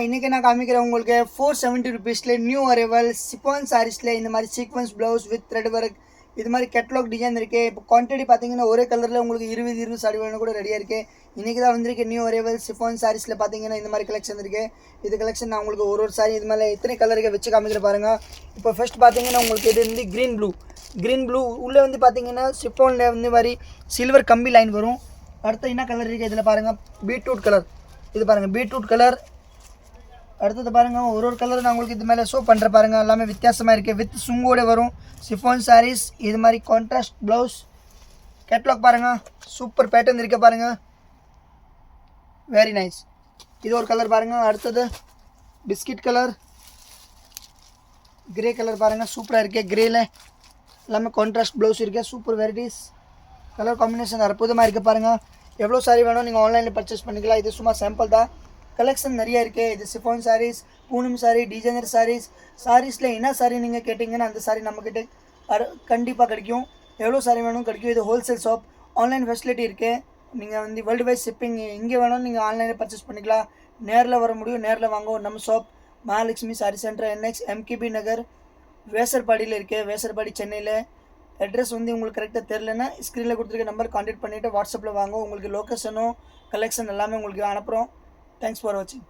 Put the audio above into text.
இன்றைக்கி நான் காமிக்கிறேன் உங்களுக்கு 470 ருபீஸில் நியூ அரைவல் சிஃபான் சாரீஸில் இந்த மாதிரி sequence blouse with thread work இது மாதிரி கேட்லாக் டிசைன் இருக்குது. இப்போ குவான்டிட்டி பார்த்தீங்கன்னா ஒரே கலரில் உங்களுக்கு 20 சாரி வேணும் கூட ரெடியாக இருக்குது. இன்றைக்கி தான் வந்திருக்கு நியூ அரைவல் சிஃபான் சாரீஸில் பார்த்தீங்கன்னா இந்த மாதிரி கலெக்ஷன் இருக்குது. இது கலெக்ஷன் நான் உங்களுக்கு ஒரு சாரி இது மேலே எத்தனை கலருக்கு வச்சு காமிக்கிற பாருங்கள். இப்போ ஃபஸ்ட் பார்த்தீங்கன்னா உங்களுக்கு இது வந்து க்ரீன் ப்ளூ உள்ளே வந்து பார்த்தீங்கன்னா சிஃபானில் வந்து மாதிரி சில்வர் கம்பி லைன் வரும். அடுத்து என்ன கலர் இருக்குது இதில் பாருங்கள், பீட்ரூட் கலர். இது பாருங்கள் பீட்ரூட் கலர். அடுத்தது பாருங்கள் ஒரு கலர் நான் உங்களுக்கு இது மேலே ஷோ பண்ணுற பாருங்கள். எல்லாமே வித்தியாசமாக இருக்குது. வித் சுங்கோட வரும் சிஃபான் சாரீஸ். இது மாதிரி கான்ட்ராஸ்ட் ப்ளவுஸ் கேட்லாக் பாருங்கள். சூப்பர் பேட்டர்ன் இருக்க பாருங்கள், வெரி நைஸ். இது ஒரு கலர் பாருங்கள். அடுத்தது பிஸ்கட் கலர், கிரே கலர் பாருங்கள். சூப்பராக இருக்குது. கிரேல எல்லாமே கான்ட்ராஸ்ட் ப்ளவுஸ் இருக்குது. சூப்பர் வெரைட்டிஸ் கலர் காம்பினேஷன் அற்புதமாக இருக்குது பாருங்கள். எவ்வளோ சாரி வேணும் நீங்கள் ஆன்லைனில் பர்ச்சேஸ் பண்ணிக்கலாம். இது சும்மா சாம்பிள் தான், கலெக்ஷன் நிறைய இருக்குது. இது சிஃபான் சாரீஸ், பூனம் சாரீ, டிசைனர் சாரீஸ். சாரீஸில் என்ன சாரீ நீங்கள் கேட்டிங்கன்னா அந்த சாரீ நம்மக்கிட்ட கண்டிப்பாக கிடைக்கும். எவ்வளோ சாரீ வேணும் கிடைக்கும். இது ஹோல்சேல் ஷாப், ஆன்லைன் ஃபெசிலிட்டி இருக்குது. நீங்கள் வந்து வேர்ல்டு வைஸ் ஷிப்பிங் எங்கே வேணும் நீங்கள் ஆன்லைனில் பர்ச்சேஸ் பண்ணிக்கலாம். நேரில் வர முடியும், நேரில் வாங்க. நம்ம shop Mahalakshmi sorry centre, NX MKB நகர், வேசர்பாடியில் இருக்குது. வேசர்பாடி சென்னையில். அட்ரஸ் வந்து உங்களுக்கு கரெக்டாக தெரிலன்னா ஸ்க்ரீனில் கொடுத்துருக்க நம்பர் கான்டாக்ட் பண்ணிவிட்டு வாட்ஸ்அப்பில் வாங்க. உங்களுக்கு லொக்கேஷனும் கலெக்ஷன் எல்லாமே உங்களுக்கு அனுப்புகிறோம். Thanks for watching.